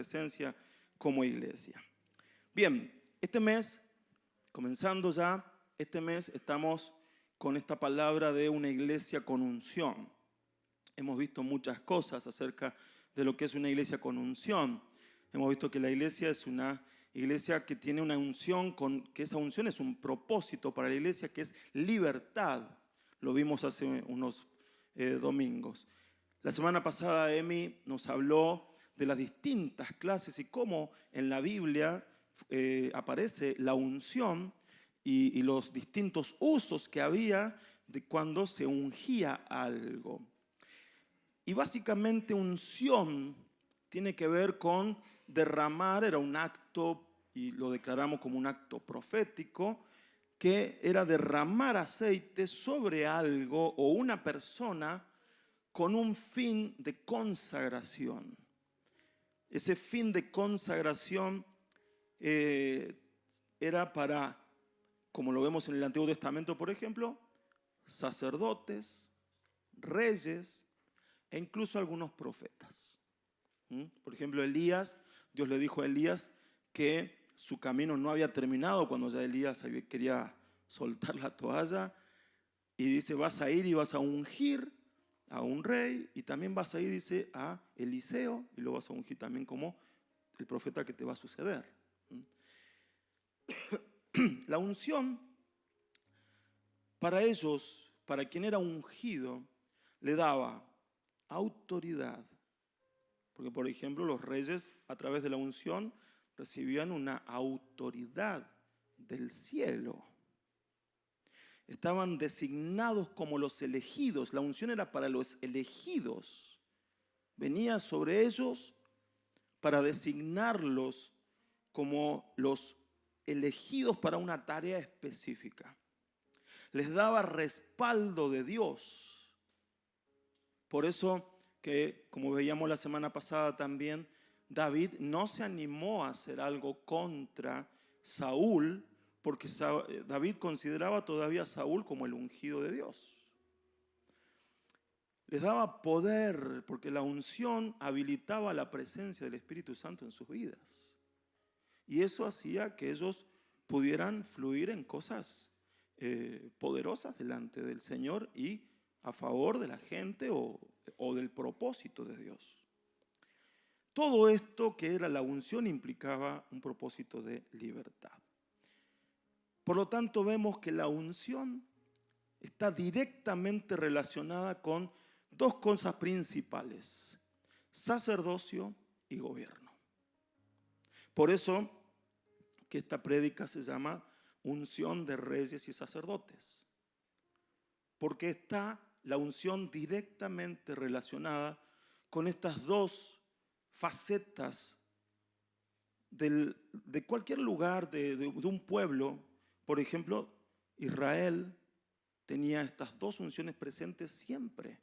presencia como iglesia. Bien, este mes, comenzando ya, este mes estamos con esta palabra de una iglesia con unción. Hemos visto muchas cosas acerca de lo que es una iglesia con unción. Hemos visto que la iglesia es una iglesia que tiene una unción, que esa unción es un propósito para la iglesia, que es libertad. Lo vimos hace unos domingos. La semana pasada Emi nos habló de las distintas clases y cómo en la Biblia aparece la unción y los distintos usos que había de cuando se ungía algo. Y básicamente unción tiene que ver con derramar, era un acto, y lo declaramos como un acto profético, que era derramar aceite sobre algo o una persona con un fin de consagración. Ese fin de consagración era para, como lo vemos en el Antiguo Testamento, por ejemplo, sacerdotes, reyes e incluso algunos profetas. Por ejemplo, Elías, Dios le dijo a Elías que su camino no había terminado cuando ya Elías quería soltar la toalla, y dice, vas a ir y vas a ungir a un rey, y también vas a ir, dice, a Eliseo, y lo vas a ungir también como el profeta que te va a suceder. La unción, para ellos, para quien era ungido, le daba autoridad. Porque, por ejemplo, los reyes, a través de la unción, recibían una autoridad del cielo. Estaban designados como los elegidos. La unción era para los elegidos. Venía sobre ellos para designarlos como los elegidos para una tarea específica. Les daba respaldo de Dios. Por eso que, como veíamos la semana pasada también, David no se animó a hacer algo contra Saúl, porque David consideraba todavía a Saúl como el ungido de Dios. Les daba poder, porque la unción habilitaba la presencia del Espíritu Santo en sus vidas. Y eso hacía que ellos pudieran fluir en cosas poderosas delante del Señor y a favor de la gente o del propósito de Dios. Todo esto que era la unción implicaba un propósito de libertad. Por lo tanto, vemos que la unción está directamente relacionada con dos cosas principales: sacerdocio y gobierno. Por eso que esta prédica se llama unción de reyes y sacerdotes, porque está la unción directamente relacionada con estas dos facetas de cualquier lugar, de un pueblo. Por ejemplo, Israel tenía estas dos unciones presentes siempre.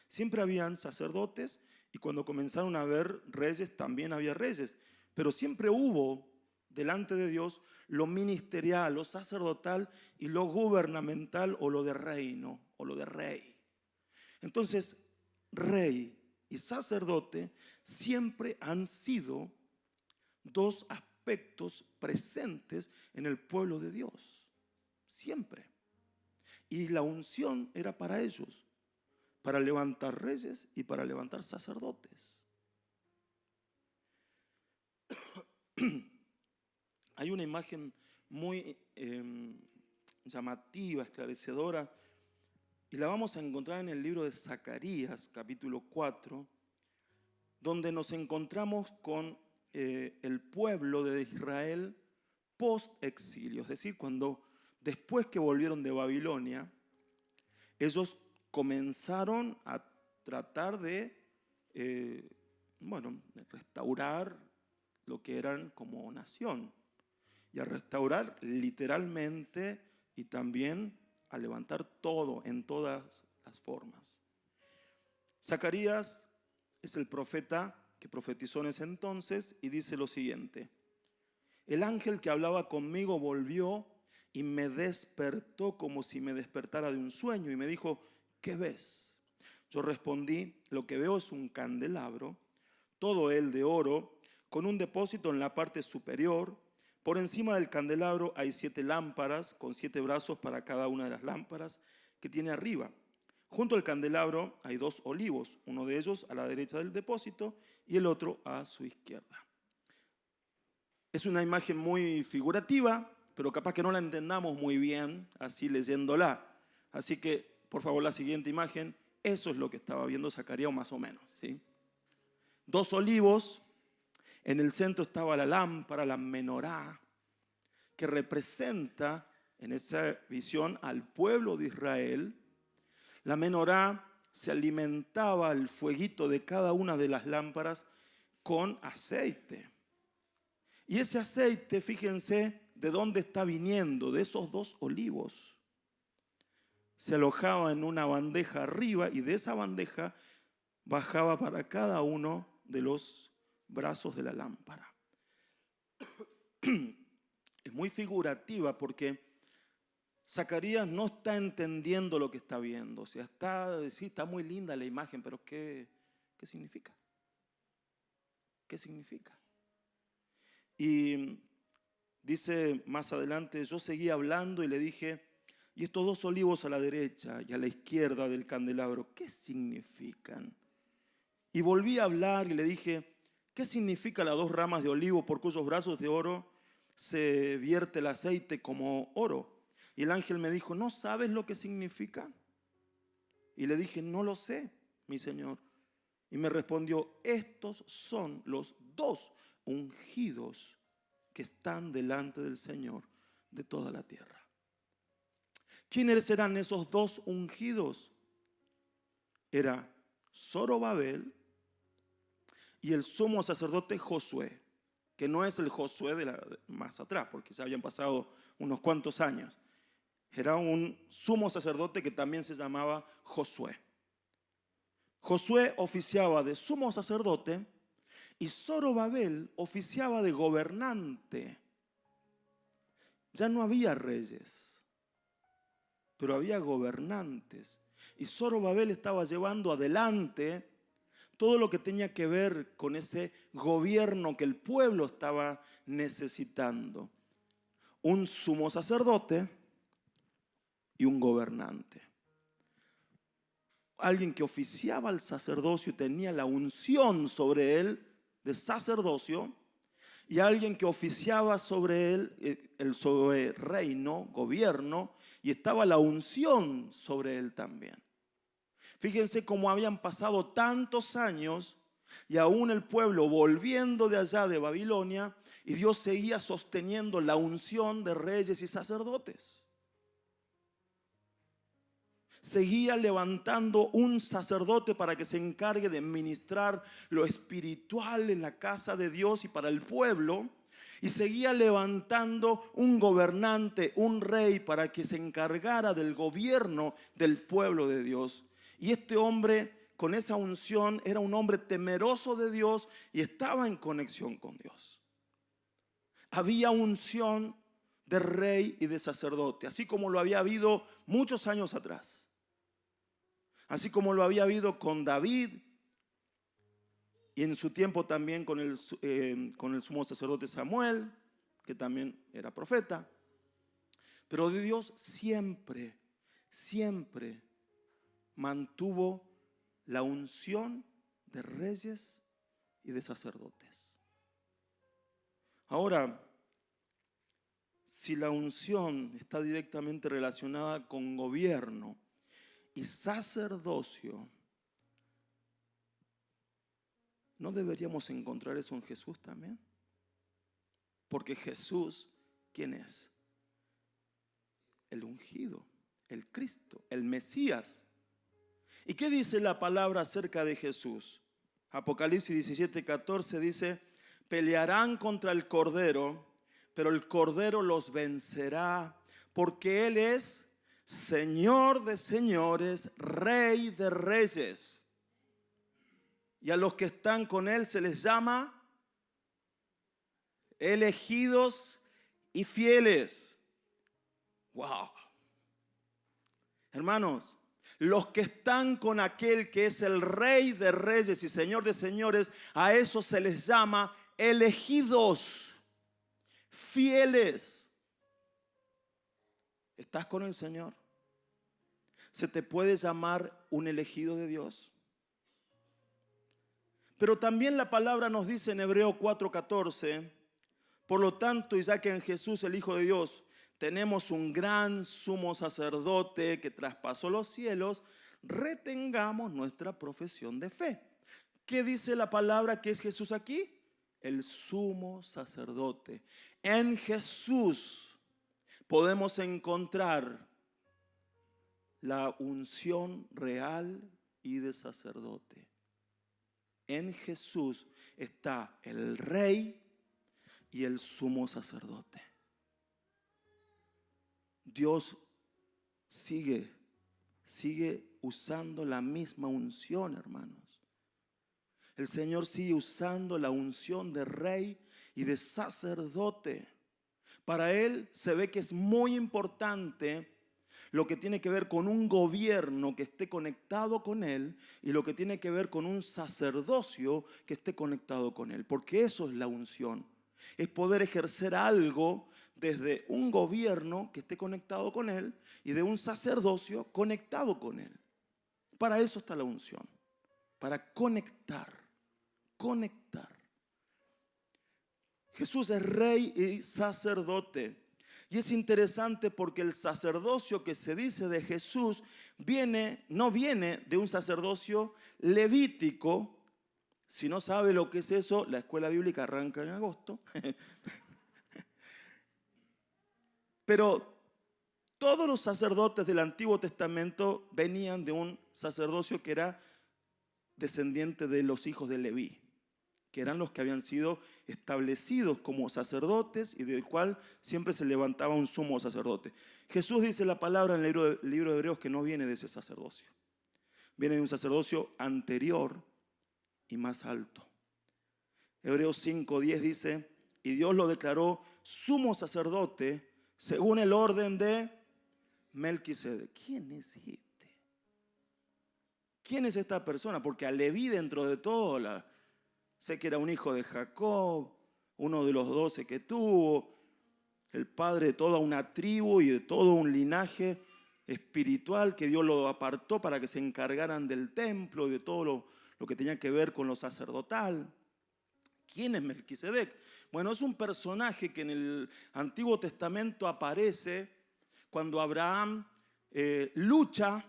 Siempre habían sacerdotes, y cuando comenzaron a haber reyes también había reyes, pero siempre hubo delante de Dios lo ministerial, lo sacerdotal y lo gubernamental, o lo de reino, o lo de rey. Entonces, rey y sacerdote siempre han sido dos aspectos presentes en el pueblo de Dios. Siempre. Y la unción era para ellos, para levantar reyes y para levantar sacerdotes. Hay una imagen muy llamativa, esclarecedora, y la vamos a encontrar en el libro de Zacarías, capítulo 4, donde nos encontramos con el pueblo de Israel post-exilio. Es decir, después que volvieron de Babilonia, ellos comenzaron a tratar de restaurar lo que eran como nación, y a restaurar literalmente, y también a levantar todo en todas las formas. Zacarías es el profeta que profetizó en ese entonces y dice lo siguiente: el ángel que hablaba conmigo volvió y me despertó como si me despertara de un sueño, y me dijo, ¿qué ves? Yo respondí, lo que veo es un candelabro, todo él de oro, con un depósito en la parte superior. Por encima del candelabro hay 7 lámparas, con 7 brazos para cada una de las lámparas que tiene arriba. Junto al candelabro hay 2 olivos, uno de ellos a la derecha del depósito y el otro a su izquierda. Es una imagen muy figurativa, pero capaz que no la entendamos muy bien así leyéndola. Así que, por favor, la siguiente imagen, eso es lo que estaba viendo Zacarías más o menos, ¿sí? 2 olivos, en el centro estaba la lámpara, la menorá, que representa en esa visión al pueblo de Israel. La menorá se alimentaba el fueguito de cada una de las lámparas con aceite. Y ese aceite, fíjense de dónde está viniendo, de esos 2 olivos. Se alojaba en una bandeja arriba y de esa bandeja bajaba para cada uno de los brazos de la lámpara. Es muy figurativa porque Zacarías no está entendiendo lo que está viendo. O sea, sí, está muy linda la imagen, pero ¿qué significa? ¿Qué significa? Y dice más adelante, yo seguí hablando y le dije, y estos 2 olivos a la derecha y a la izquierda del candelabro, ¿qué significan? Y volví a hablar y le dije, ¿qué significa las 2 ramas de olivo por cuyos brazos de oro se vierte el aceite como oro? Y el ángel me dijo, ¿no sabes lo que significa? Y le dije, no lo sé, mi Señor. Y me respondió, estos son los 2 ungidos que están delante del Señor de toda la tierra. ¿Quiénes serán esos 2 ungidos? Era Zorobabel y el sumo sacerdote Josué, que no es el Josué de más atrás, porque ya habían pasado unos cuantos años. Era un sumo sacerdote que también se llamaba Josué. Josué oficiaba de sumo sacerdote y Zorobabel oficiaba de gobernante. Ya no había reyes, pero había gobernantes. Y Zorobabel estaba llevando adelante todo lo que tenía que ver con ese gobierno que el pueblo estaba necesitando. Un sumo sacerdote y un gobernante. Alguien que oficiaba al sacerdocio y tenía la unción sobre él de sacerdocio, y alguien que oficiaba sobre él el sobre reino, gobierno, y estaba la unción sobre él también. Fíjense cómo habían pasado tantos años y aún el pueblo volviendo de allá de Babilonia, y Dios seguía sosteniendo la unción de reyes y sacerdotes. Seguía levantando un sacerdote para que se encargue de ministrar lo espiritual en la casa de Dios y para el pueblo. Y seguía levantando un gobernante, un rey, para que se encargara del gobierno del pueblo de Dios. Y este hombre, con esa unción, era un hombre temeroso de Dios y estaba en conexión con Dios. Había unción de rey y de sacerdote, así como lo había habido muchos años atrás. Así como lo había habido con David y en su tiempo también con el sumo sacerdote Samuel, que también era profeta. Pero Dios siempre, siempre mantuvo la unción de reyes y de sacerdotes. Ahora, si la unción está directamente relacionada con gobierno y sacerdocio, ¿no deberíamos encontrar eso en Jesús también? Porque Jesús, ¿quién es? El ungido, el Cristo, el Mesías. ¿Y qué dice la palabra acerca de Jesús? Apocalipsis 17:14 dice, pelearán contra el Cordero, pero el Cordero los vencerá, porque Él es Señor de señores, Rey de reyes. Y a los que están con Él se les llama elegidos y fieles. Wow. Hermanos, los que están con aquel que es el Rey de reyes y Señor de señores, a eso se les llama elegidos, fieles. ¿Estás con el Señor? ¿Se te puede llamar un elegido de Dios? Pero también la palabra nos dice en Hebreos 4:14, por lo tanto, y ya que en Jesús el Hijo de Dios tenemos un gran sumo sacerdote que traspasó los cielos, retengamos nuestra profesión de fe. ¿Qué dice la palabra que es Jesús aquí? El sumo sacerdote. En Jesús podemos encontrar la unción real y de sacerdote. En Jesús está el Rey y el sumo sacerdote. Dios sigue usando la misma unción, hermanos. El Señor sigue usando la unción de Rey y de sacerdote. Para Él se ve que es muy importante lo que tiene que ver con un gobierno que esté conectado con Él y lo que tiene que ver con un sacerdocio que esté conectado con Él. Porque eso es la unción. Es poder ejercer algo desde un gobierno que esté conectado con Él y de un sacerdocio conectado con Él. Para eso está la unción. Para conectar. Jesús es Rey y sacerdote. Y es interesante porque el sacerdocio que se dice de Jesús no viene de un sacerdocio levítico. Si no sabe lo que es eso, la escuela bíblica arranca en agosto. Pero todos los sacerdotes del Antiguo Testamento venían de un sacerdocio que era descendiente de los hijos de Leví, que eran los que habían sido establecidos como sacerdotes y del cual siempre se levantaba un sumo sacerdote. Jesús dice la palabra en el libro de Hebreos que no viene de ese sacerdocio. Viene de un sacerdocio anterior y más alto. Hebreos 5:10 dice, y Dios lo declaró sumo sacerdote según el orden de Melquisedec. ¿Quién es este? ¿Quién es esta persona? Porque a Leví, dentro de todo, sé que era un hijo de Jacob, uno de los 12 que tuvo, el padre de toda una tribu y de todo un linaje espiritual que Dios lo apartó para que se encargaran del templo y de todo lo que tenía que ver con lo sacerdotal. ¿Quién es Melquisedec? Bueno, es un personaje que en el Antiguo Testamento aparece cuando Abraham lucha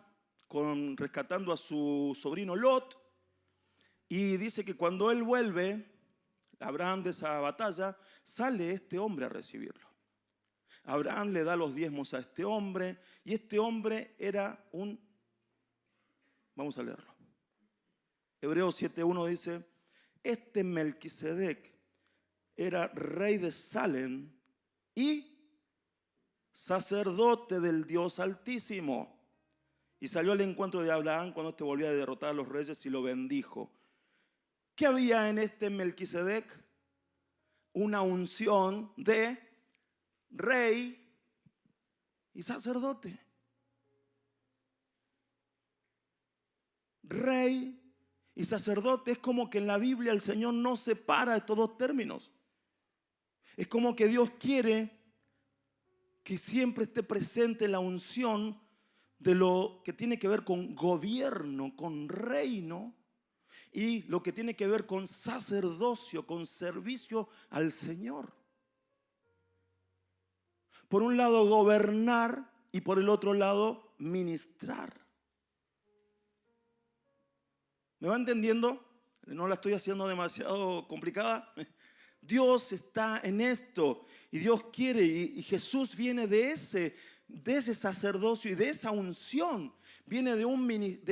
rescatando a su sobrino Lot. Y dice que cuando él vuelve, Abraham, de esa batalla, sale este hombre a recibirlo. Abraham le da los diezmos a este hombre y este hombre era vamos a leerlo. Hebreos 7:1 dice, este Melquisedec era rey de Salem y sacerdote del Dios Altísimo. Y salió al encuentro de Abraham cuando este volvía a derrotar a los reyes y lo bendijo. ¿Qué había en este Melquisedec? Una unción de rey y sacerdote. Rey y sacerdote es como que en la Biblia el Señor no separa estos dos términos. Es como que Dios quiere que siempre esté presente la unción de lo que tiene que ver con gobierno, con reino, y lo que tiene que ver con sacerdocio, con servicio al Señor. Por un lado gobernar y por el otro lado ministrar. ¿Me va entendiendo? No la estoy haciendo demasiado complicada. Dios está en esto y Dios quiere, y Jesús viene de ese sacerdocio y de esa unción. Viene de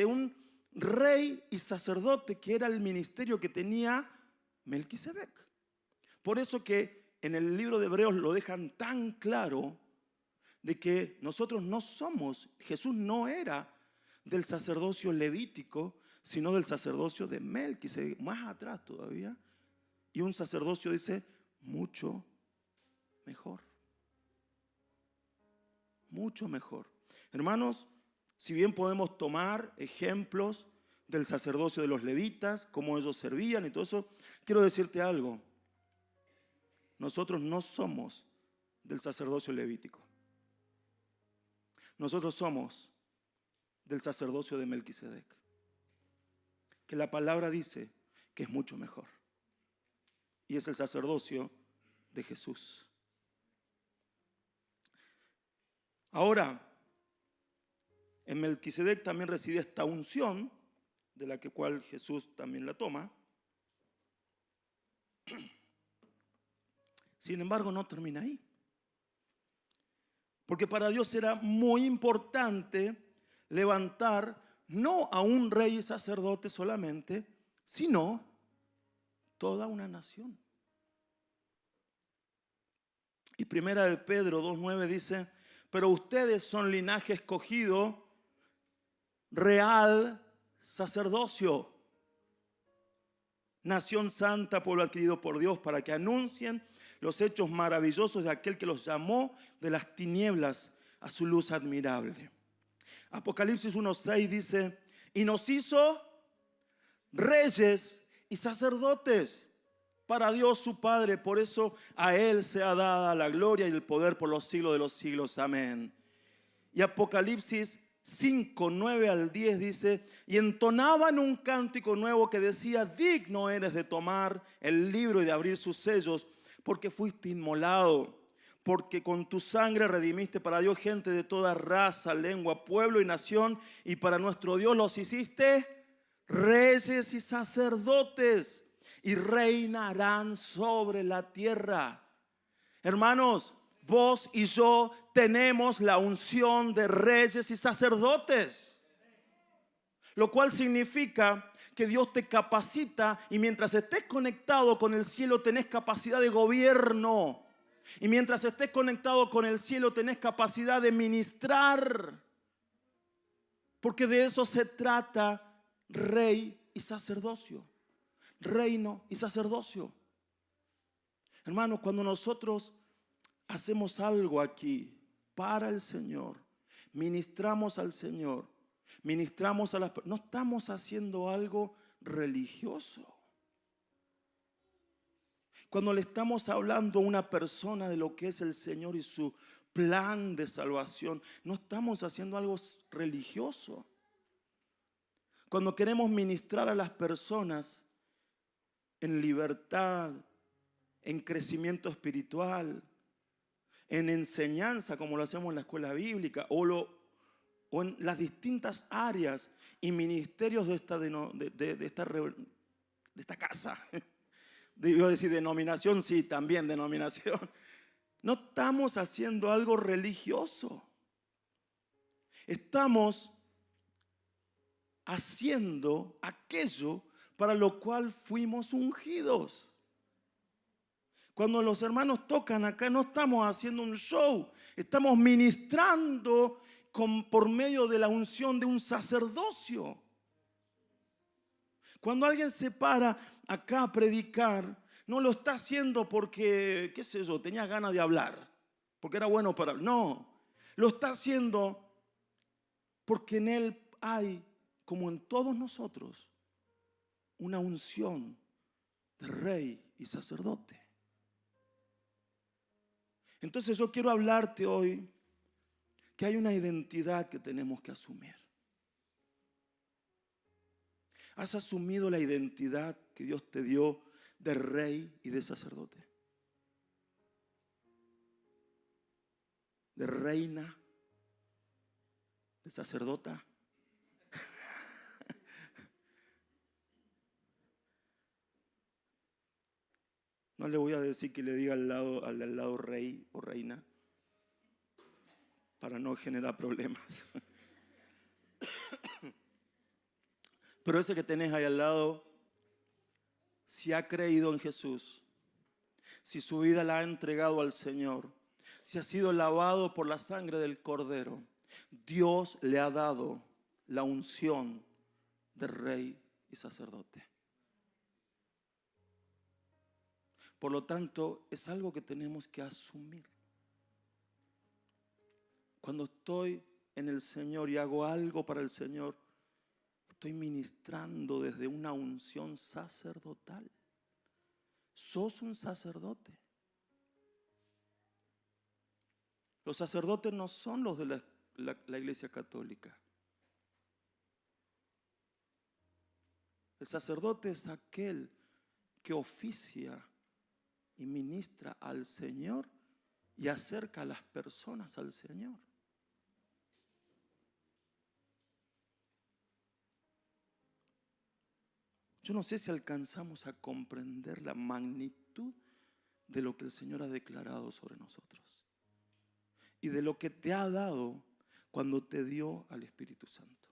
un rey y sacerdote que era el ministerio que tenía Melquisedec. Por eso que en el libro de Hebreos lo dejan tan claro de que nosotros no somos, Jesús no era del sacerdocio levítico, sino del sacerdocio de Melquisedec, más atrás todavía. Y un sacerdocio, dice, mucho mejor. Mucho mejor. Hermanos, si bien podemos tomar ejemplos del sacerdocio de los levitas, cómo ellos servían y todo eso, quiero decirte algo. nosotros no somos del sacerdocio levítico. Nosotros somos del sacerdocio de Melquisedec, que la palabra dice que es mucho mejor. Y es el sacerdocio de Jesús. Ahora, en Melquisedec también reside esta unción, de la cual Jesús también la toma. Sin embargo, no termina ahí. Porque para Dios era muy importante levantar no a un rey y sacerdote solamente, sino toda una nación. Y primera de Pedro 2:9 dice: pero ustedes son linaje escogido, real sacerdocio, nación santa, pueblo adquirido por Dios, para que anuncien los hechos maravillosos de aquel que los llamó de las tinieblas a su luz admirable. Apocalipsis 1:6 dice: y nos hizo reyes y sacerdotes para Dios su Padre. Por eso a Él sea dada la gloria y el poder por los siglos de los siglos. Amén. Y Apocalipsis 5:9 al 10 dice: y entonaban un cántico nuevo que decía: digno eres de tomar el libro y de abrir sus sellos, porque fuiste inmolado, porque con tu sangre redimiste para Dios gente de toda raza, lengua, pueblo y nación, y para nuestro Dios los hiciste reyes y sacerdotes, y reinarán sobre la tierra. Hermanos, vos y yo tenemos la unción de reyes y sacerdotes, lo cual significa que Dios te capacita, y mientras estés conectado con el cielo tenés capacidad de gobierno, y mientras estés conectado con el cielo tenés capacidad de ministrar, porque de eso se trata rey y sacerdocio, reino y sacerdocio. Hermanos, cuando nosotros hacemos algo aquí para el Señor, ministramos al Señor, ministramos a las personas, no estamos haciendo algo religioso. Cuando le estamos hablando a una persona de lo que es el Señor y su plan de salvación, no estamos haciendo algo religioso. Cuando queremos ministrar a las personas en libertad, en crecimiento espiritual, en enseñanza, como lo hacemos en la escuela bíblica, o en las distintas áreas y ministerios de esta casa. Iba a decir denominación, sí, también denominación. No estamos haciendo algo religioso. Estamos haciendo aquello para lo cual fuimos ungidos. Cuando los hermanos tocan acá, no estamos haciendo un show, estamos ministrando por medio de la unción de un sacerdocio. Cuando alguien se para acá a predicar, no lo está haciendo porque, qué sé yo, tenía ganas de hablar, porque era bueno para hablar. No, lo está haciendo porque en él hay, como en todos nosotros, una unción de rey y sacerdote. Entonces yo quiero hablarte hoy que hay una identidad que tenemos que asumir. ¿Has asumido la identidad que Dios te dio de rey y de sacerdote? De reina, de sacerdota. No le voy a decir que le diga al del lado rey o reina, para no generar problemas. Pero ese que tenés ahí al lado, si ha creído en Jesús, si su vida la ha entregado al Señor, si ha sido lavado por la sangre del Cordero, Dios le ha dado la unción de rey y sacerdote. Por lo tanto, es algo que tenemos que asumir. Cuando estoy en el Señor y hago algo para el Señor, estoy ministrando desde una unción sacerdotal. Sos un sacerdote. Los sacerdotes no son los de la Iglesia Católica. El sacerdote es aquel que oficia y ministra al Señor y acerca a las personas al Señor. Yo no sé si alcanzamos a comprender la magnitud de lo que el Señor ha declarado sobre nosotros y de lo que te ha dado cuando te dio al Espíritu Santo.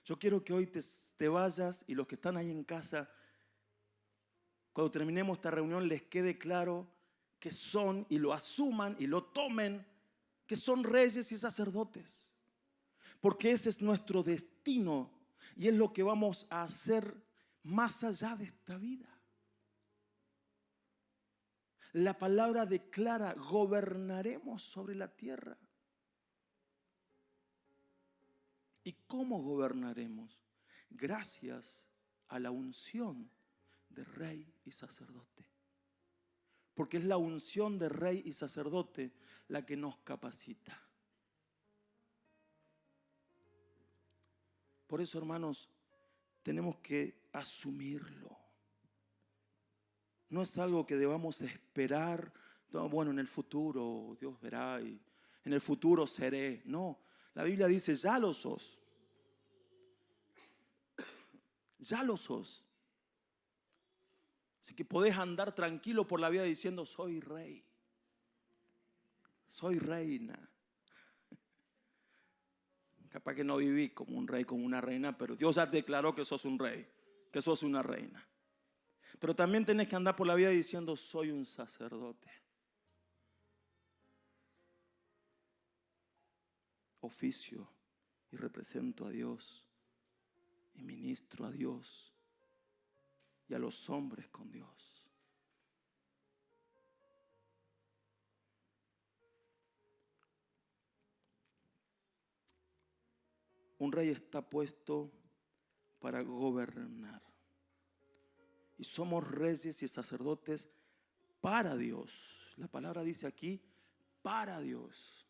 Yo quiero que hoy te vayas y los que están ahí en casa, cuando terminemos esta reunión, les quede claro que son y lo asuman y lo tomen, que son reyes y sacerdotes. Porque ese es nuestro destino y es lo que vamos a hacer más allá de esta vida. La palabra declara: gobernaremos sobre la tierra. ¿Y cómo gobernaremos? Gracias a la unción de rey y sacerdote. Porque es la unción de rey y sacerdote la que nos capacita. Por eso, hermanos, tenemos que asumirlo. No es algo que debamos esperar. No, bueno, en el futuro Dios verá y en el futuro seré. No, la Biblia dice: ya lo sos. Ya lo sos. Así que podés andar tranquilo por la vida diciendo: soy rey, soy reina. Capaz que no viví como un rey, como una reina, pero Dios ya declaró que sos un rey, que sos una reina. Pero también tenés que andar por la vida diciendo: soy un sacerdote. Oficio y represento a Dios y ministro a Dios y a los hombres con Dios. Un rey está puesto para gobernar. Y somos reyes y sacerdotes para Dios. La palabra dice aquí: para Dios,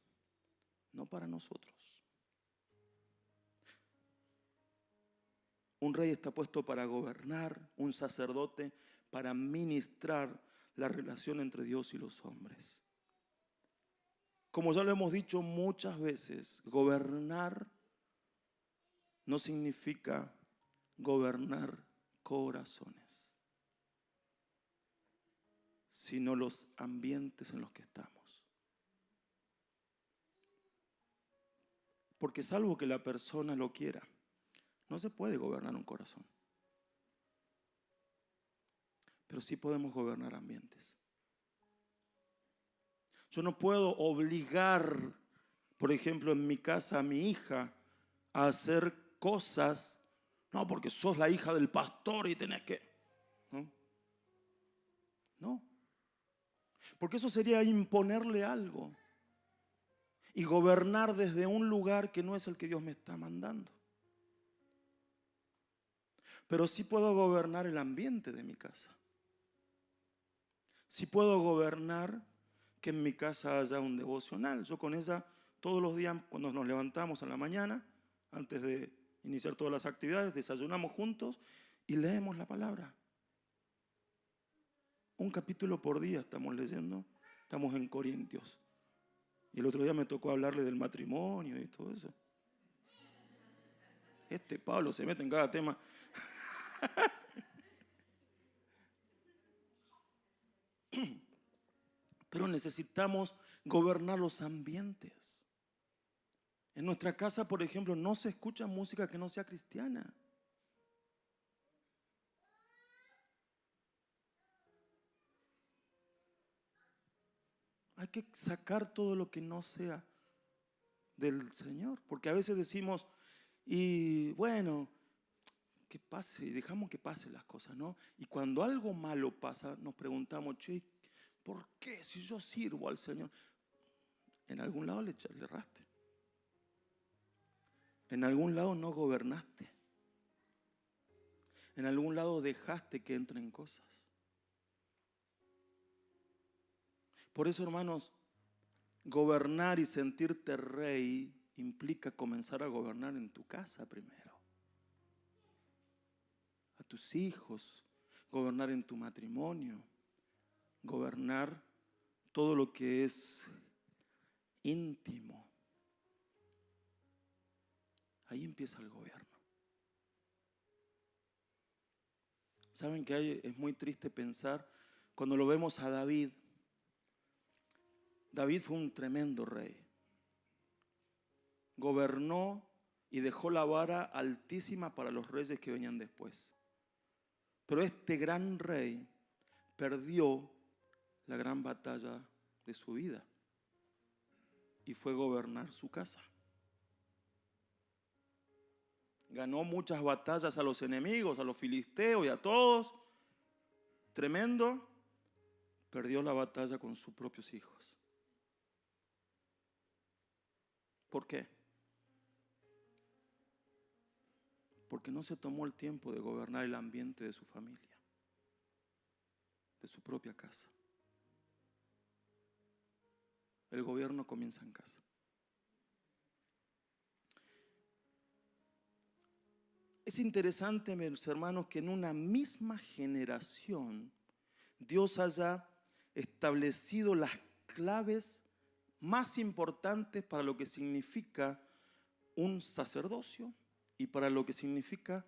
no para nosotros. Un rey está puesto para gobernar, un sacerdote para ministrar la relación entre Dios y los hombres. Como ya lo hemos dicho muchas veces, gobernar no significa gobernar corazones, sino los ambientes en los que estamos. Porque salvo que la persona lo quiera, no se puede gobernar un corazón. Pero sí podemos gobernar ambientes. Yo no puedo obligar, por ejemplo, en mi casa a mi hija a hacer cosas, no, porque sos la hija del pastor y tenés que... No. Porque eso sería imponerle algo y gobernar desde un lugar que no es el que Dios me está mandando. Pero sí puedo gobernar el ambiente de mi casa. Sí puedo gobernar que en mi casa haya un devocional. Yo con ella todos los días, cuando nos levantamos a la mañana, antes de iniciar todas las actividades, desayunamos juntos y leemos la palabra. Un capítulo por día estamos leyendo. Estamos en Corintios. Y el otro día me tocó hablarle del matrimonio y todo eso. Pablo se mete en cada tema. Pero necesitamos gobernar los ambientes. En nuestra casa, por ejemplo, no se escucha música que no sea cristiana. Hay que sacar todo lo que no sea del Señor. Porque a veces decimos, y bueno, que pase, dejamos que pasen las cosas, ¿no? Y cuando algo malo pasa, nos preguntamos: che, ¿por qué? Si yo sirvo al Señor. En algún lado le erraste. En algún lado no gobernaste. En algún lado dejaste que entren cosas. Por eso, hermanos, gobernar y sentirte rey implica comenzar a gobernar en tu casa primero. A tus hijos, gobernar en tu matrimonio, gobernar todo lo que es íntimo. Ahí empieza el gobierno. ¿Saben que es muy triste pensar cuando lo vemos a David? David fue un tremendo rey. Gobernó y dejó la vara altísima para los reyes que venían después. Pero este gran rey perdió la gran batalla de su vida y fue gobernar su casa. Ganó muchas batallas a los enemigos, a los filisteos y a todos. Tremendo. Perdió la batalla con sus propios hijos. ¿Por qué? Porque no se tomó el tiempo de gobernar el ambiente de su familia, de su propia casa. El gobierno comienza en casa. Es interesante, mis hermanos, que en una misma generación Dios haya establecido las claves más importantes para lo que significa un sacerdocio y para lo que significa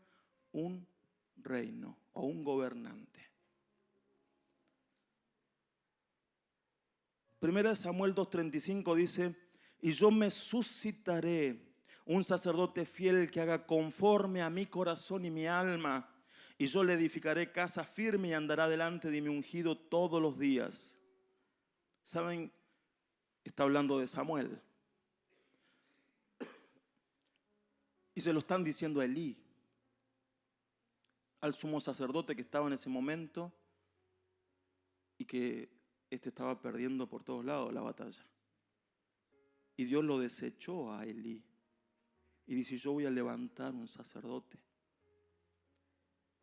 un reino o un gobernante. Primera de Samuel 2:35 dice: y yo me suscitaré un sacerdote fiel que haga conforme a mi corazón y mi alma, y yo le edificaré casa firme y andará delante de mi ungido todos los días. ¿Saben? Está hablando de Samuel. Y se lo están diciendo a Elí, al sumo sacerdote que estaba en ese momento y que estaba perdiendo por todos lados la batalla. Y Dios lo desechó a Elí. Y dice: yo voy a levantar un sacerdote.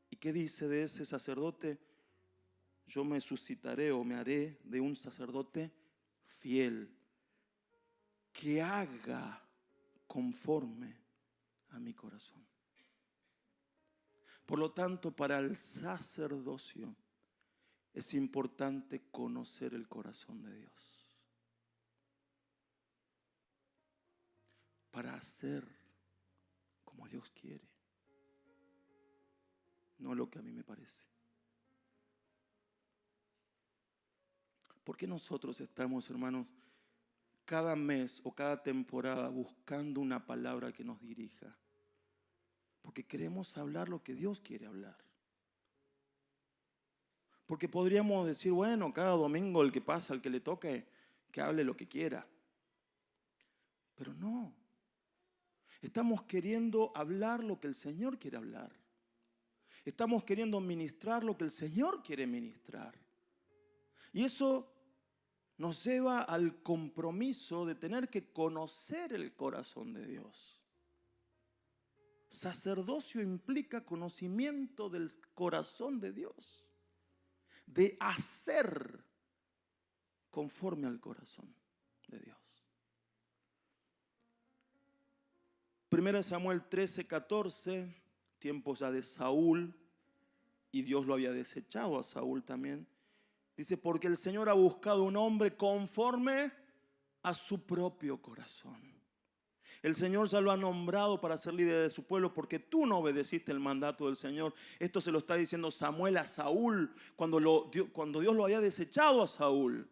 ¿Y qué dice de ese sacerdote? Yo me suscitaré o me haré de un sacerdote fiel, que haga conforme a mi corazón. Por lo tanto, para el sacerdocio es importante conocer el corazón de Dios, para hacer como Dios quiere, no lo que a mí me parece. ¿Por qué nosotros estamos, hermanos, cada mes o cada temporada buscando una palabra que nos dirija? Porque queremos hablar lo que Dios quiere hablar. Porque podríamos decir: bueno, cada domingo el que pasa, el que le toque, que hable lo que quiera. Pero no. Estamos queriendo hablar lo que el Señor quiere hablar. Estamos queriendo ministrar lo que el Señor quiere ministrar. Y eso nos lleva al compromiso de tener que conocer el corazón de Dios. Sacerdocio implica conocimiento del corazón de Dios, de hacer conforme al corazón de Dios. Primera de Samuel 13:14, tiempos ya de Saúl, y Dios lo había desechado a Saúl también. Dice: porque el Señor ha buscado un hombre conforme a su propio corazón. El Señor ya lo ha nombrado para ser líder de su pueblo porque tú no obedeciste el mandato del Señor. Esto se lo está diciendo Samuel a Saúl cuando Dios lo había desechado a Saúl.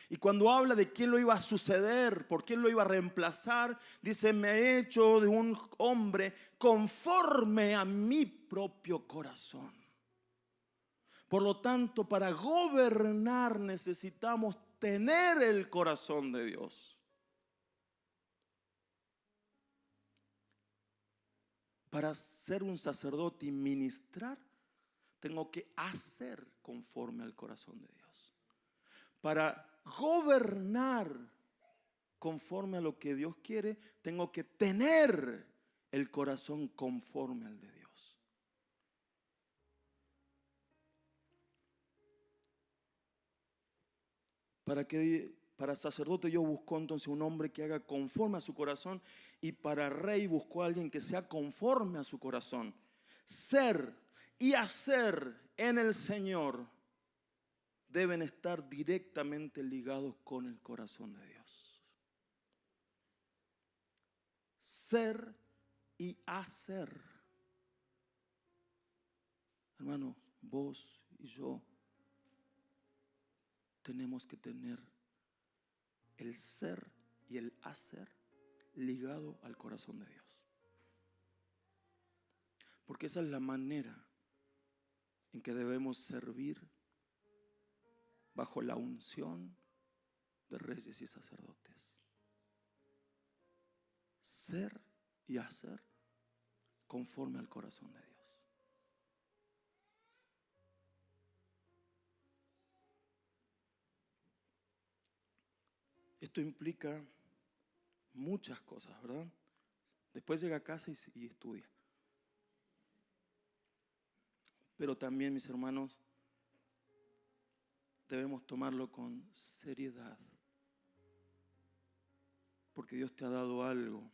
Y cuando habla de quién lo iba a suceder, por quién lo iba a reemplazar, dice: me he hecho de un hombre conforme a mi propio corazón. Por lo tanto, para gobernar necesitamos tener el corazón de Dios. Para ser un sacerdote y ministrar, tengo que hacer conforme al corazón de Dios. Para gobernar conforme a lo que Dios quiere, tengo que tener el corazón conforme al de Dios. Para sacerdote Dios buscó entonces un hombre que haga conforme a su corazón, y para rey buscó a alguien que sea conforme a su corazón. Ser y hacer en el Señor deben estar directamente ligados con el corazón de Dios. Ser y hacer. Hermano, vos y yo tenemos que tener el ser y el hacer ligado al corazón de Dios. Porque esa es la manera en que debemos servir bajo la unción de reyes y sacerdotes. Ser y hacer conforme al corazón de Dios. Esto implica muchas cosas, ¿verdad? Después llega a casa y estudia. Pero también, mis hermanos, debemos tomarlo con seriedad. Porque Dios te ha dado algo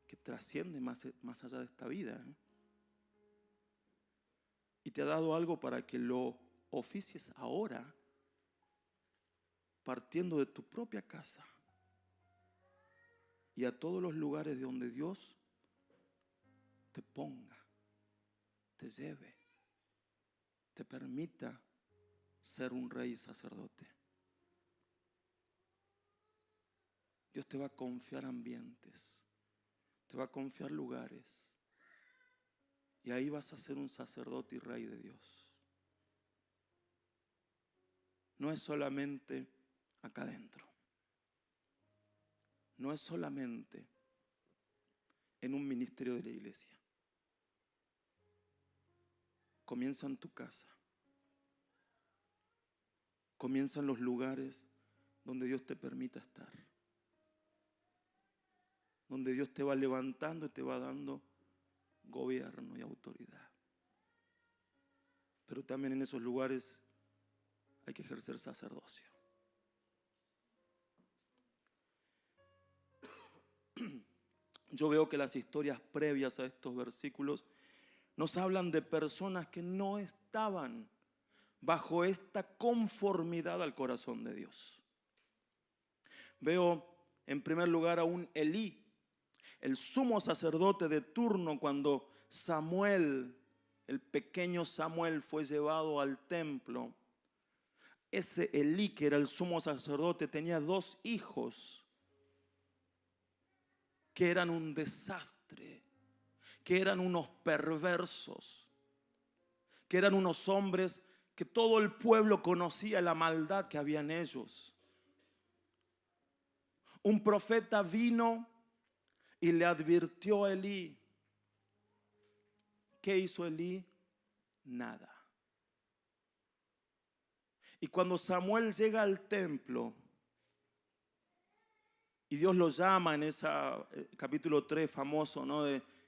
que trasciende más allá de esta vida, ¿eh? Y te ha dado algo para que lo oficies ahora, partiendo de tu propia casa y a todos los lugares de donde Dios te ponga, te lleve, te permita ser un rey y sacerdote. Dios te va a confiar ambientes, te va a confiar lugares, y ahí vas a ser un sacerdote y rey de Dios. No es solamente acá adentro, no es solamente en un ministerio de la iglesia. Comienza en tu casa, comienza en los lugares donde Dios te permita estar, donde Dios te va levantando y te va dando gobierno y autoridad. Pero también en esos lugares hay que ejercer sacerdocio. Yo veo que las historias previas a estos versículos nos hablan de personas que no estaban bajo esta conformidad al corazón de Dios. Veo en primer lugar a un Elí, el sumo sacerdote de turno, cuando Samuel, el pequeño Samuel, fue llevado al templo. Ese Elí, que era el sumo sacerdote, tenía 2 hijos que eran un desastre, que eran unos perversos, que eran unos hombres que todo el pueblo conocía la maldad que había en ellos. Un profeta vino y le advirtió a Elí. ¿Qué hizo Elí? Nada. Y cuando Samuel llega al templo y Dios lo llama en ese capítulo 3 famoso, ¿no?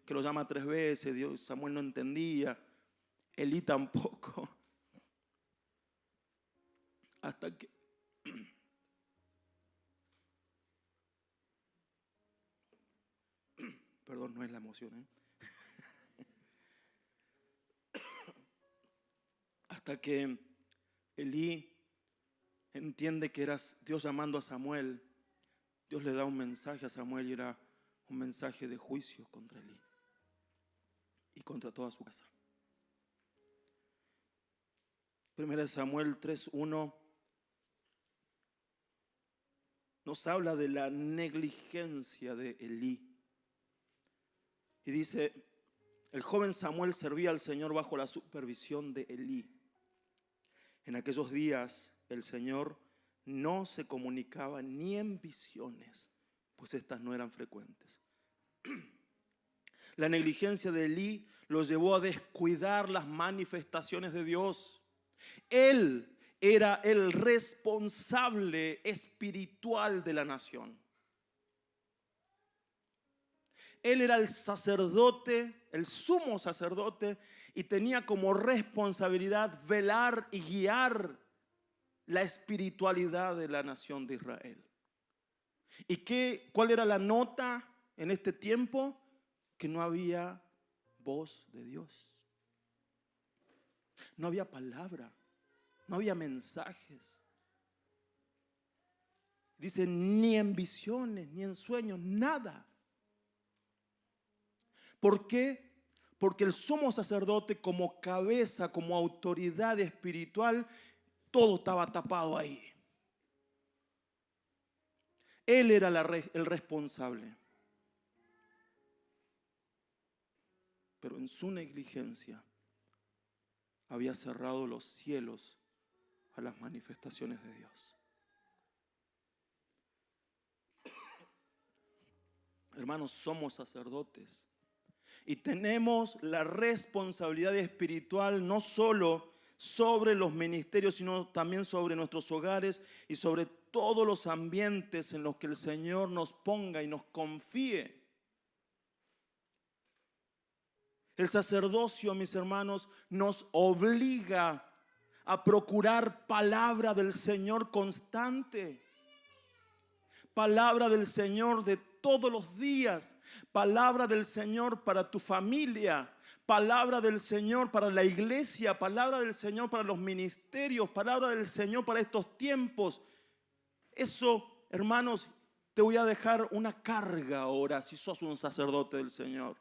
Que lo llama 3 veces, Samuel no entendía, Elí tampoco. Hasta que perdón, no es la emoción, ¿eh? Hasta que Elí entiende que era Dios llamando a Samuel. Dios le da un mensaje a Samuel y era un mensaje de juicio contra Elí y contra toda su casa. 1 Samuel 3:1 nos habla de la negligencia de Elí. Y dice: el joven Samuel servía al Señor bajo la supervisión de Elí. En aquellos días el Señor no se comunicaba ni en visiones, pues estas no eran frecuentes. La negligencia de Elí lo llevó a descuidar las manifestaciones de Dios. Él era el responsable espiritual de la nación. Él era el sacerdote, el sumo sacerdote, y tenía como responsabilidad velar y guiar la espiritualidad de la nación de Israel. ¿Y cuál era la nota en este tiempo? Que no había voz de Dios. No había palabra, no había mensajes. Dice, ni en visiones, ni en sueños, nada. ¿Por qué? Porque el sumo sacerdote como cabeza, como autoridad espiritual, todo estaba tapado ahí. Él era el responsable. Pero en su negligencia había cerrado los cielos a las manifestaciones de Dios. Hermanos, somos sacerdotes y tenemos la responsabilidad espiritual no solo sobre los ministerios, sino también sobre nuestros hogares y sobre todos los ambientes en los que el Señor nos ponga y nos confíe. El sacerdocio, mis hermanos, nos obliga a procurar palabra del Señor constante. Palabra del Señor de todos los días. Palabra del Señor para tu familia. Palabra del Señor para la iglesia. Palabra del Señor para los ministerios. Palabra del Señor para estos tiempos. Eso, hermanos, te voy a dejar una carga ahora si sos un sacerdote del Señor.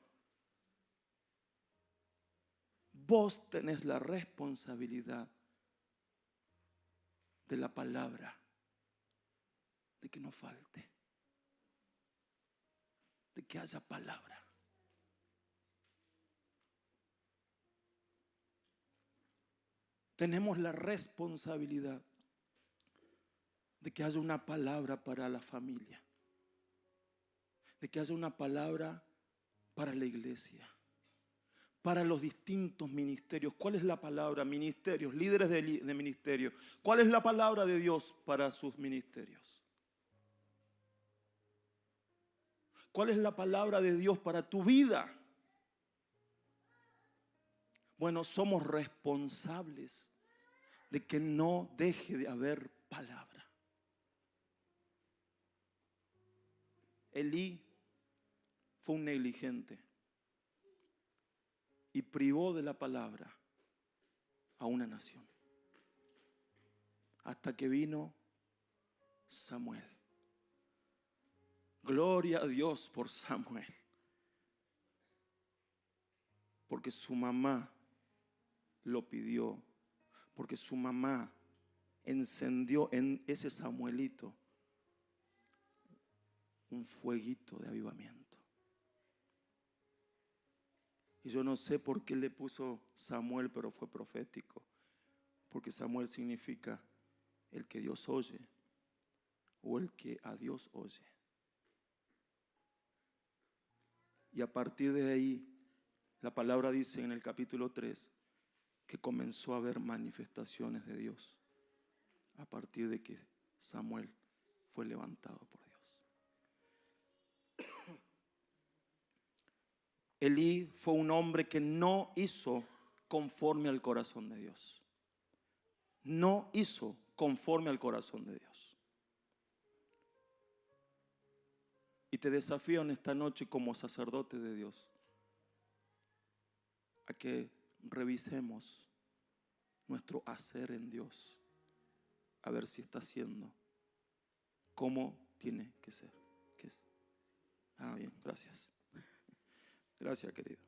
Vos tenés la responsabilidad de la palabra, de que no falte, de que haya palabra. Tenemos la responsabilidad de que haya una palabra para la familia, de que haya una palabra para la iglesia, para los distintos ministerios. ¿Cuál es la palabra? Ministerios, líderes de ministerio. ¿Cuál es la palabra de Dios para sus ministerios? ¿Cuál es la palabra de Dios para tu vida? Bueno, somos responsables de que no deje de haber palabra. Elí fue un negligente y privó de la palabra a una nación. Hasta que vino Samuel. Gloria a Dios por Samuel. Porque su mamá lo pidió. Porque su mamá encendió en ese Samuelito un fueguito de avivamiento. Y yo no sé por qué le puso Samuel, pero fue profético. Porque Samuel significa el que Dios oye o el que a Dios oye. Y a partir de ahí, la palabra dice en el capítulo 3 que comenzó a haber manifestaciones de Dios a partir de que Samuel fue levantado por Dios. Elí fue un hombre que no hizo conforme al corazón de Dios. No hizo conforme al corazón de Dios. Y te desafío en esta noche como sacerdote de Dios a que revisemos nuestro hacer en Dios, a ver si está haciendo como tiene que ser. ¿Qué es? Bien, gracias. Gracias, querido.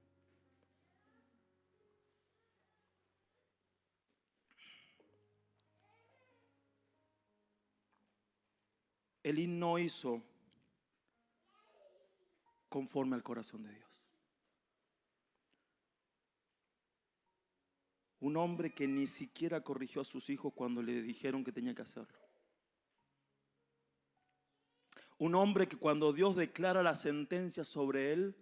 Elí no hizo conforme al corazón de Dios. Un hombre que ni siquiera corrigió a sus hijos cuando le dijeron que tenía que hacerlo. Un hombre que cuando Dios declara la sentencia sobre él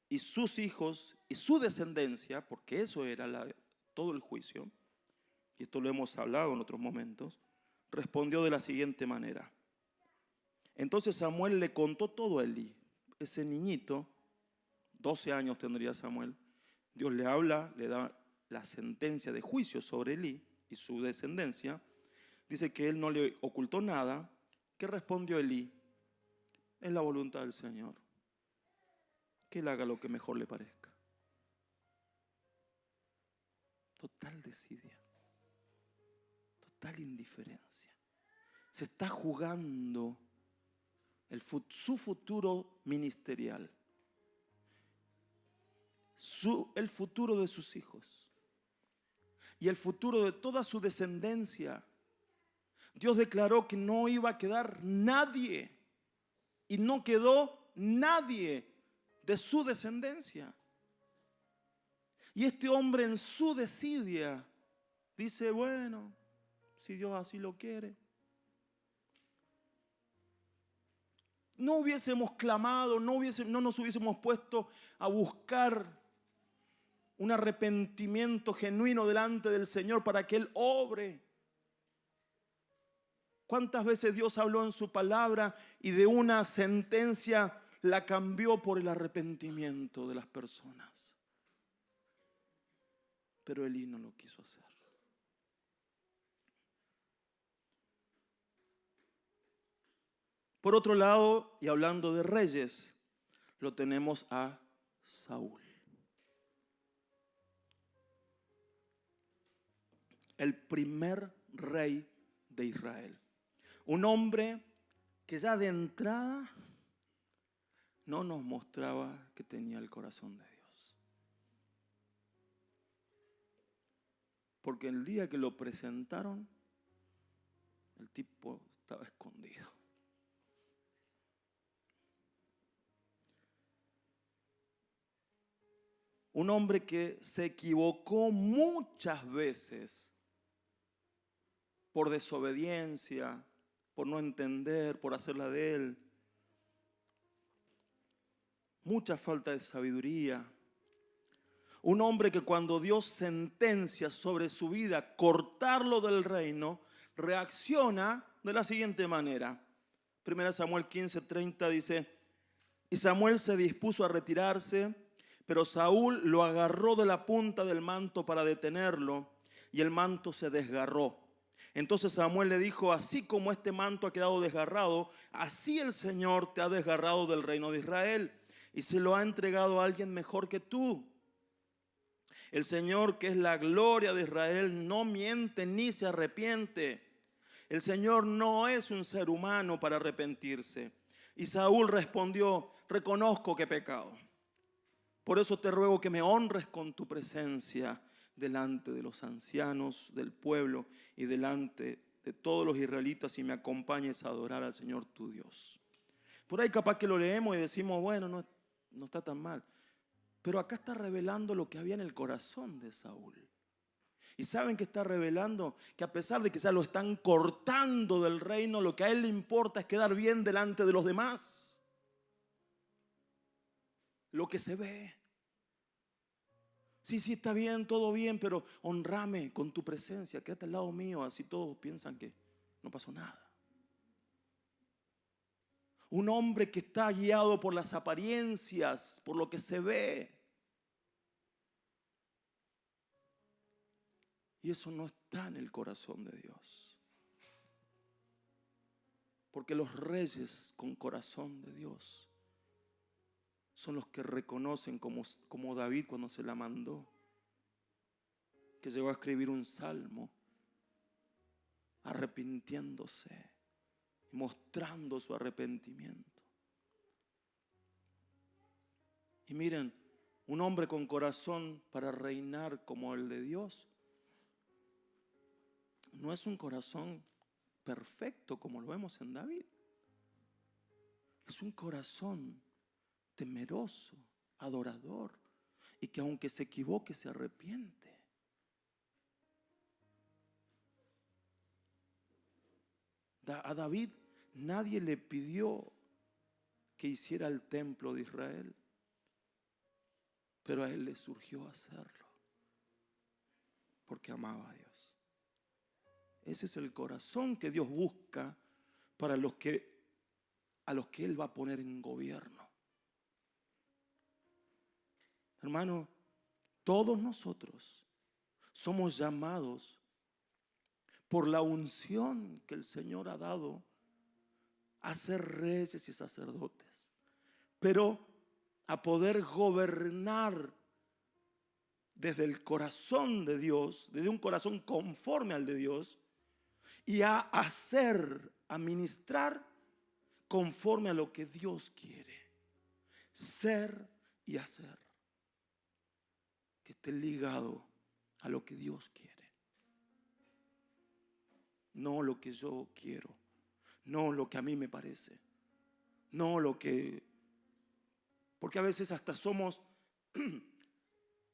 y sus hijos y su descendencia, porque eso era todo el juicio, y esto lo hemos hablado en otros momentos, respondió de la siguiente manera. Entonces Samuel le contó todo a Elí. Ese niñito, 12 años tendría Samuel, Dios le habla, le da la sentencia de juicio sobre Elí, y su descendencia, dice que él no le ocultó nada. ¿Qué respondió Elí? Es la voluntad del Señor, que él haga lo que mejor le parezca. Total desidia, total indiferencia. Se está jugando su futuro ministerial, el futuro de sus hijos y el futuro de toda su descendencia. Dios declaró que no iba a quedar nadie, y no quedó nadie de su descendencia. Y este hombre en su desidia dice, bueno, si Dios así lo quiere. No hubiésemos clamado, no nos hubiésemos puesto a buscar un arrepentimiento genuino delante del Señor para que Él obre. ¿Cuántas veces Dios habló en su palabra y de una sentencia la cambió por el arrepentimiento de las personas? Pero Elí no lo quiso hacer. Por otro lado, y hablando de reyes, lo tenemos a Saúl. El primer rey de Israel. Un hombre que ya de entrada no nos mostraba que tenía el corazón de Dios. Porque el día que lo presentaron, el tipo estaba escondido. Un hombre que se equivocó muchas veces por desobediencia, por no entender, por hacerla de él. Mucha falta de sabiduría. Un hombre que cuando Dios sentencia sobre su vida cortarlo del reino, reacciona de la siguiente manera. 1 Samuel 15:30 dice, y Samuel se dispuso a retirarse, pero Saúl lo agarró de la punta del manto para detenerlo, y el manto se desgarró. Entonces Samuel le dijo, así como este manto ha quedado desgarrado, así el Señor te ha desgarrado del reino de Israel y se lo ha entregado a alguien mejor que tú. El Señor, que es la gloria de Israel, no miente ni se arrepiente. El Señor no es un ser humano para arrepentirse. Y Saúl respondió, reconozco que he pecado. Por eso te ruego que me honres con tu presencia delante de los ancianos del pueblo y delante de todos los israelitas y me acompañes a adorar al Señor tu Dios. Por ahí capaz que lo leemos y decimos, bueno, no está tan mal. Pero acá está revelando lo que había en el corazón de Saúl. Y saben que está revelando que a pesar de que ya lo están cortando del reino, lo que a él le importa es quedar bien delante de los demás. Lo que se ve. Sí, está bien, todo bien, pero honrame con tu presencia, quédate al lado mío, así todos piensan que no pasó nada. Un hombre que está guiado por las apariencias, por lo que se ve. Y eso no está en el corazón de Dios. Porque los reyes con corazón de Dios son los que reconocen como David cuando se la mandó, que llegó a escribir un salmo arrepintiéndose, mostrando su arrepentimiento. Y miren, un hombre con corazón para reinar como el de Dios no es un corazón perfecto como lo vemos en David. Es un corazón temeroso, adorador, y que aunque se equivoque se arrepiente. A David nadie le pidió que hiciera el templo de Israel, pero a él le surgió hacerlo porque amaba a Dios. Ese es el corazón que Dios busca para a los que Él va a poner en gobierno. Hermano, todos nosotros somos llamados por la unción que el Señor ha dado a ser reyes y sacerdotes, pero a poder gobernar desde el corazón de Dios, desde un corazón conforme al de Dios, y a hacer, a ministrar conforme a lo que Dios quiere. Ser y hacer que esté ligado a lo que Dios quiere. No lo que yo quiero, no lo que a mí me parece, no lo que... Porque a veces hasta somos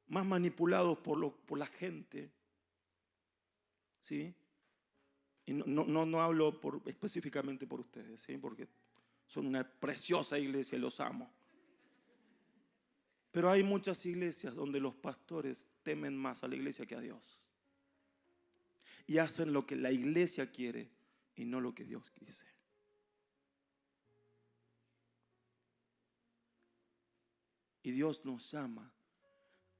más manipulados por la gente, ¿sí? Y no hablo específicamente por ustedes, ¿sí? Porque son una preciosa iglesia y los amo. Pero hay muchas iglesias donde los pastores temen más a la iglesia que a Dios. Y hacen lo que la iglesia quiere y no lo que Dios dice. Y Dios nos llama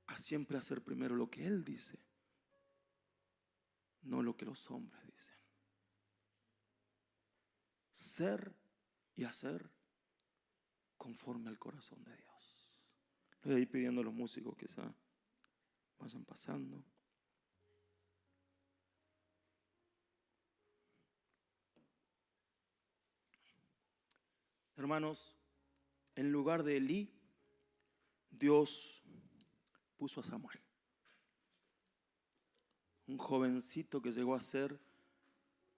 a siempre hacer primero lo que Él dice, no lo que los hombres dicen. Ser y hacer conforme al corazón de Dios. Le voy a ir pidiendo a los músicos que vayan pasando. Hermanos, en lugar de Elí, Dios puso a Samuel, un jovencito que llegó a ser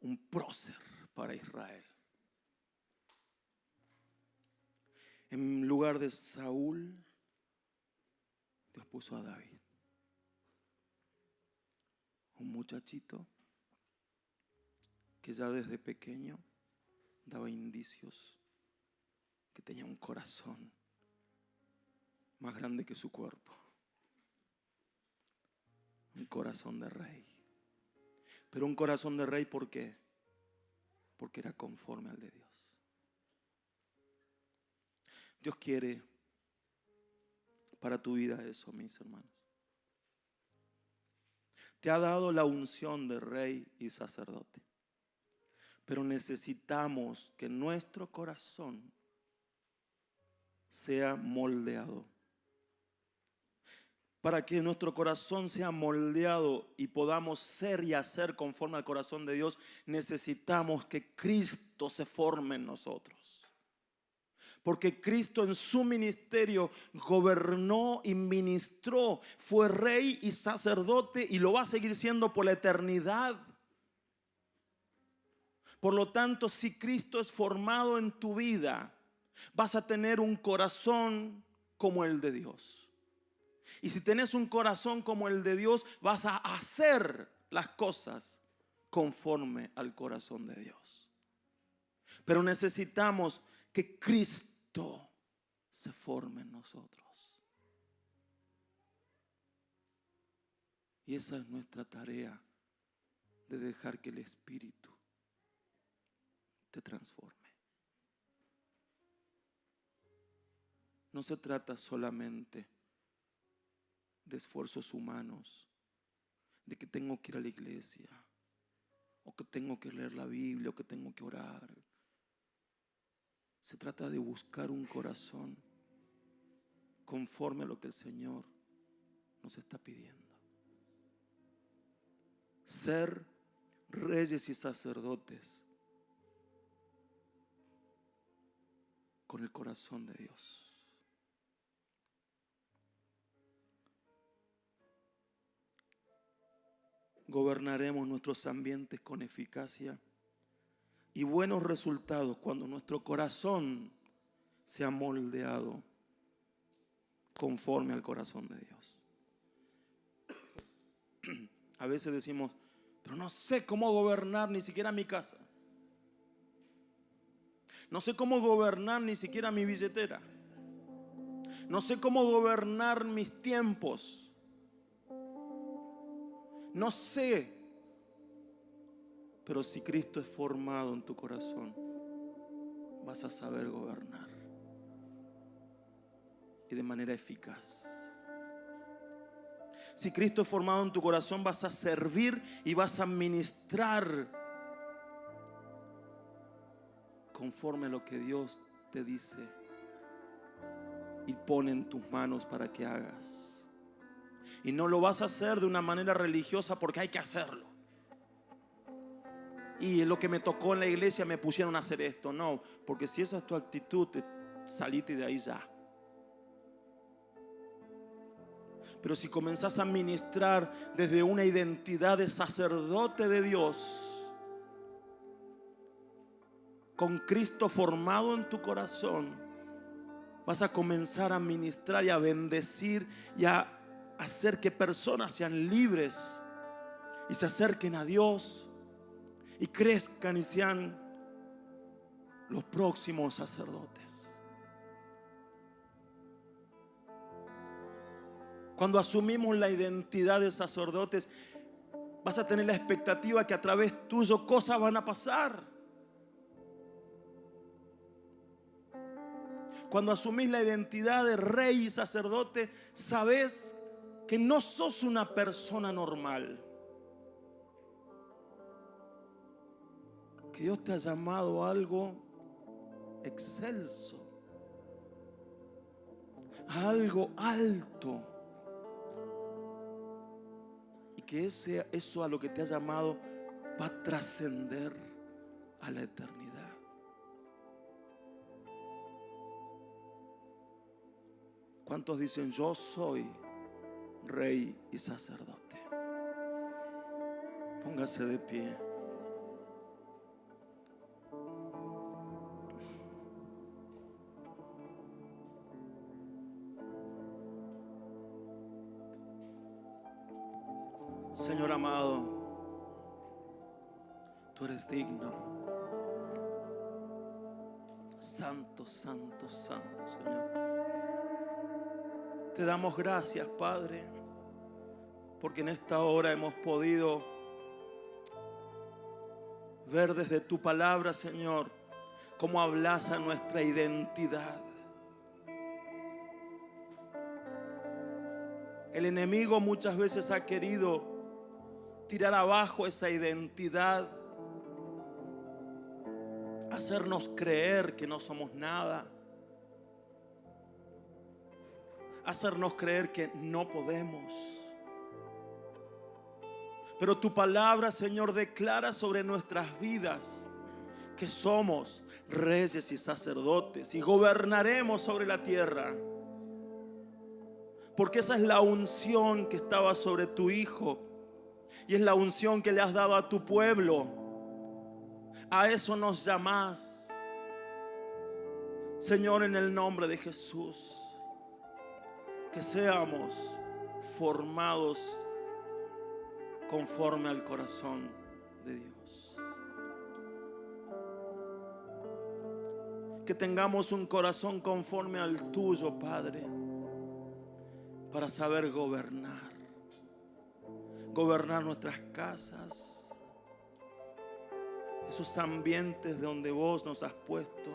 un prócer para Israel. En lugar de Saúl, Dios puso a David, un muchachito que ya desde pequeño daba indicios que tenía un corazón más grande que su cuerpo, un corazón de rey. Pero un corazón de rey, ¿por qué? Porque era conforme al de Dios. Dios quiere para tu vida eso, mis hermanos. Te ha dado la unción de rey y sacerdote, pero necesitamos que nuestro corazón sea moldeado. Para que nuestro corazón sea moldeado y podamos ser y hacer conforme al corazón de Dios, necesitamos que Cristo se forme en nosotros. Porque Cristo en su ministerio gobernó y ministró, fue rey y sacerdote y lo va a seguir siendo por la eternidad. Por lo tanto, si Cristo es formado en tu vida, vas a tener un corazón como el de Dios. Y si tenés un corazón como el de Dios, vas a hacer las cosas conforme al corazón de Dios. Pero necesitamos que Cristo se forme en nosotros. Y esa es nuestra tarea, de dejar que el Espíritu te transforme. No se trata solamente de esfuerzos humanos, de que tengo que ir a la iglesia, o que tengo que leer la Biblia, o que tengo que orar. Se trata de buscar un corazón conforme a lo que el Señor nos está pidiendo. Ser reyes y sacerdotes con el corazón de Dios. Gobernaremos nuestros ambientes con eficacia y buenos resultados cuando nuestro corazón sea moldeado conforme al corazón de Dios. A veces decimos, pero no sé cómo gobernar ni siquiera mi casa. No sé cómo gobernar ni siquiera mi billetera. No sé cómo gobernar mis tiempos. No sé. Pero si Cristo es formado en tu corazón, vas a saber gobernar. Y de manera eficaz. Si Cristo es formado en tu corazón, vas a servir y vas a ministrar conforme a lo que Dios te dice y pone en tus manos para que hagas. Y no lo vas a hacer de una manera religiosa porque hay que hacerlo. Y lo que me tocó en la iglesia, me pusieron a hacer esto. No, porque si esa es tu actitud, salite de ahí ya. Pero si comenzás a ministrar desde una identidad de sacerdote de Dios, con Cristo formado en tu corazón, vas a comenzar a ministrar y a bendecir y a hacer que personas sean libres y se acerquen a Dios y crezcan y sean los próximos sacerdotes. Cuando asumimos la identidad de sacerdotes, vas a tener la expectativa que a través tuyo cosas van a pasar. Cuando asumís la identidad de rey y sacerdote, sabes que no sos una persona normal. Que Dios te ha llamado a algo excelso, a algo alto. Y que eso a lo que te ha llamado va a trascender a la eternidad. ¿Cuántos dicen yo soy rey y sacerdote? Póngase de pie. Señor amado, tú eres digno. Santo, santo, santo, Señor. Te damos gracias, Padre, porque en esta hora hemos podido ver desde tu palabra, Señor, cómo hablas a nuestra identidad. El enemigo muchas veces ha querido tirar abajo esa identidad, hacernos creer que no somos nada, hacernos creer que no podemos. Pero tu palabra, Señor, declara sobre nuestras vidas que somos reyes y sacerdotes y gobernaremos sobre la tierra. Porque esa es la unción que estaba sobre tu Hijo y es la unción que le has dado a tu pueblo. A eso nos llamás, Señor, en el nombre de Jesús. Que seamos formados conforme al corazón de Dios. Que tengamos un corazón conforme al tuyo, Padre, para saber gobernar nuestras casas, esos ambientes donde vos nos has puesto.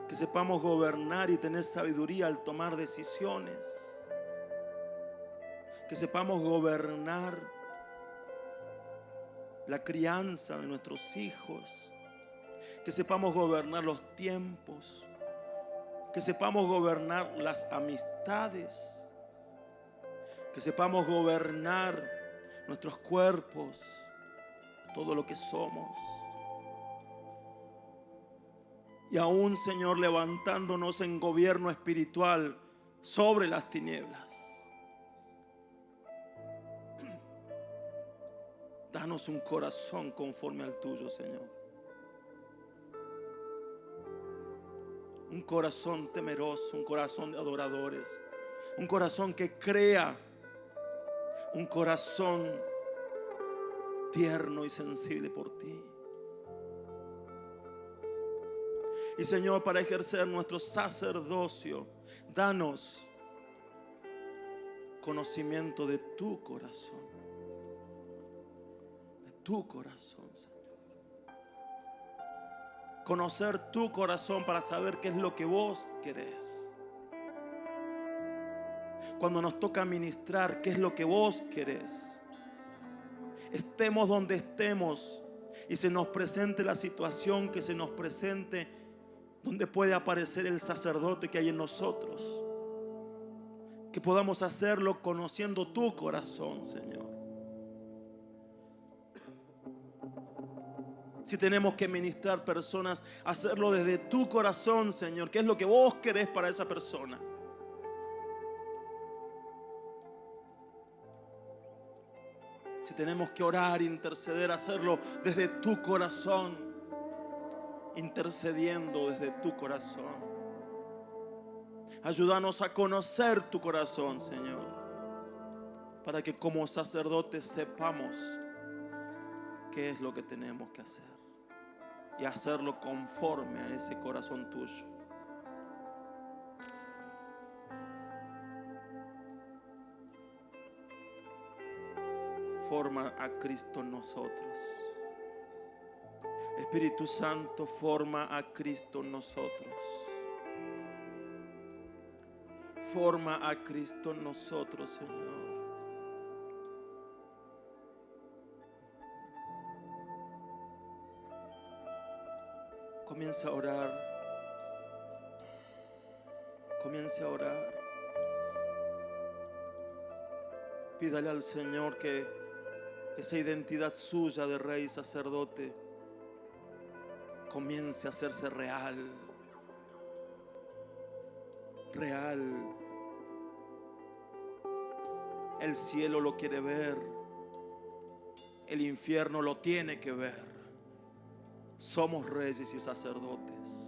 Que sepamos gobernar y tener sabiduría al tomar decisiones. Que sepamos gobernar la crianza de nuestros hijos. Que sepamos gobernar los tiempos. Que sepamos gobernar las amistades. Que sepamos gobernar nuestros cuerpos, todo lo que somos. Y aún, Señor, levantándonos en gobierno espiritual sobre las tinieblas. Danos un corazón conforme al tuyo, Señor. Un corazón temeroso, un corazón de adoradores, un corazón que crea, un corazón tierno y sensible por ti. Y Señor, para ejercer nuestro sacerdocio, danos conocimiento de tu corazón. De tu corazón, Señor. Conocer tu corazón para saber qué es lo que vos querés. cuando nos toca ministrar, qué es lo que vos querés. Estemos donde estemos y se nos presente la situación que se nos presente, donde puede aparecer el sacerdote que hay en nosotros, que podamos hacerlo conociendo tu corazón, Señor. Si tenemos que ministrar personas, hacerlo desde tu corazón, Señor, que es lo que vos querés para esa persona. Si tenemos que orar, interceder, hacerlo desde tu corazón, intercediendo desde tu corazón. Ayúdanos a conocer tu corazón, Señor, para que como sacerdotes sepamos qué es lo que tenemos que hacer y hacerlo conforme a ese corazón tuyo. Forma a Cristo en nosotros. Espíritu Santo, forma a Cristo en nosotros. Forma a Cristo en nosotros, Señor. Comienza a orar. Comience a orar. Pídale al Señor que esa identidad suya de rey y sacerdote comience a hacerse real. Real. El cielo lo quiere ver. El infierno lo tiene que ver. Somos reyes y sacerdotes.